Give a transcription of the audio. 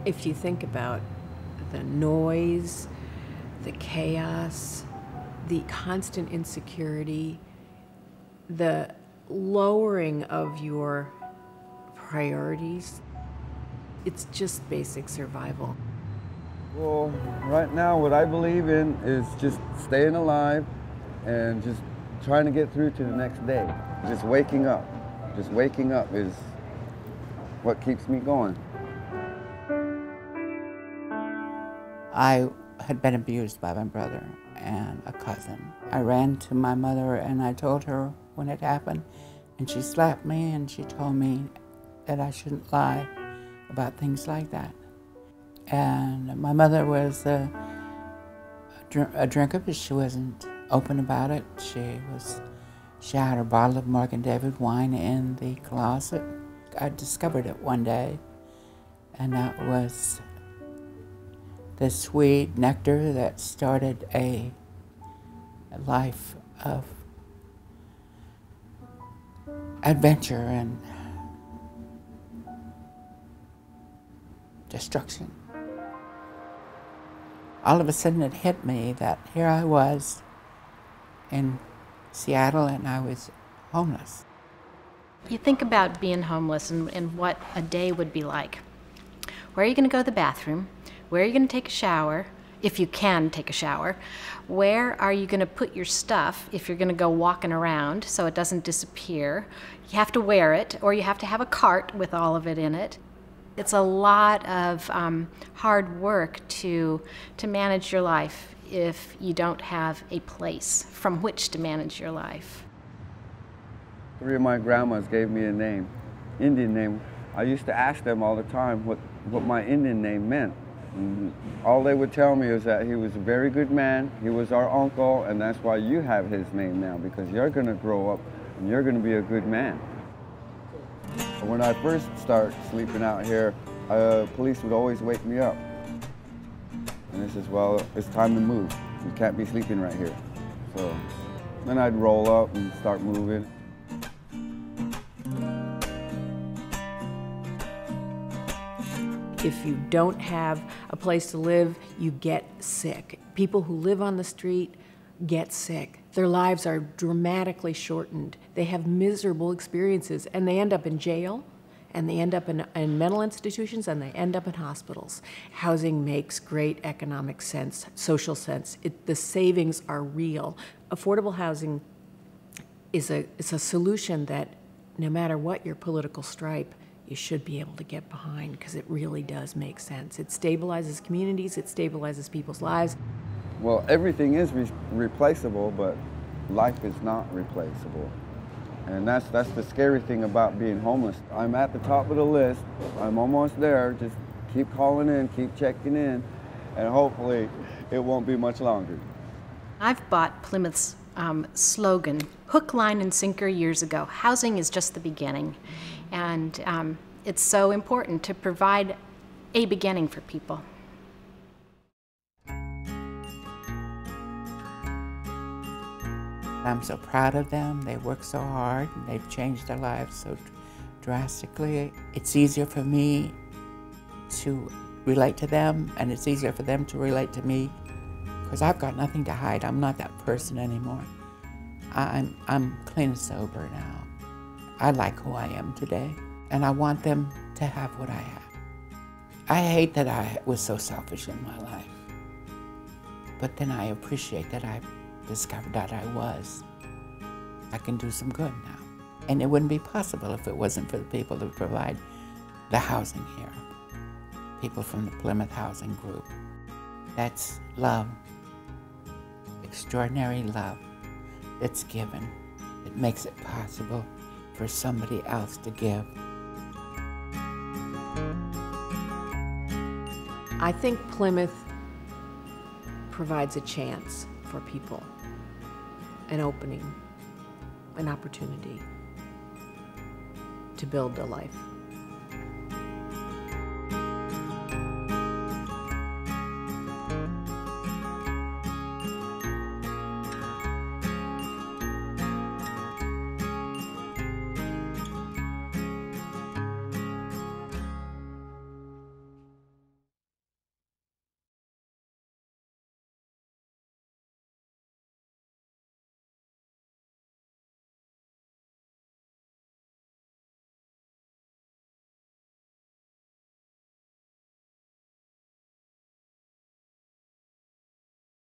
If you think about the noise, the chaos, the constant insecurity, the lowering of your priorities, it's just basic survival. Well, right now what I believe in is just staying alive and just trying to get through to the next day. Just waking up. Just waking up is what keeps me going. I had been abused by my brother and a cousin. I ran to my mother and I told her when it happened, and she slapped me and she told me that I shouldn't lie about things like that. And my mother was a drinker, but she wasn't open about it. She had her bottle of Morgan David wine in the closet. I discovered it one day, and that was the sweet nectar that started a life of adventure and destruction. All of a sudden it hit me that here I was in Seattle and I was homeless. You think about being homeless and what a day would be like. Where are you going to go to the bathroom? Where are you going to take a shower, if you can take a shower? Where are you going to put your stuff if you're going to go walking around so it doesn't disappear? You have to wear it, or you have to have a cart with all of it in it. It's a lot of hard work to manage your life if you don't have a place from which to manage your life. 3 of my grandmas gave me a name, Indian name. I used to ask them all the time what my Indian name meant. And all they would tell me is that he was a very good man, he was our uncle, and that's why you have his name now, because you're going to grow up and you're going to be a good man. When I first started sleeping out here, police would always wake me up. And they says, well, it's time to move. You can't be sleeping right here. So then I'd roll up and start moving. If you don't have a place to live, you get sick. People who live on the street get sick. Their lives are dramatically shortened. They have miserable experiences, and they end up in jail, and they end up in mental institutions, and they end up in hospitals. Housing makes great economic sense, social sense. The savings are real. Affordable housing is a solution that no matter what your political stripe, you should be able to get behind, because it really does make sense. It stabilizes communities, it stabilizes people's lives. Well, everything is replaceable, but life is not replaceable. And that's the scary thing about being homeless. I'm at the top of the list. I'm almost there. Just keep calling in, keep checking in, and hopefully it won't be much longer. I've bought Plymouth's slogan, hook, line, and sinker, years ago. Housing is just the beginning. And it's so important to provide a beginning for people. I'm so proud of them. They work so hard and they've changed their lives so drastically. It's easier for me to relate to them, and it's easier for them to relate to me, because I've got nothing to hide. I'm not that person anymore. I'm clean and sober now. I like who I am today, and I want them to have what I have. I hate that I was so selfish in my life, but then I appreciate that I discovered that I was. I can do some good now. And it wouldn't be possible if it wasn't for the people who provide the housing here. People from the Plymouth Housing Group. That's love, extraordinary love that's given. It makes it possible for somebody else to give. I think Plymouth provides a chance for people, an opening, an opportunity to build a life.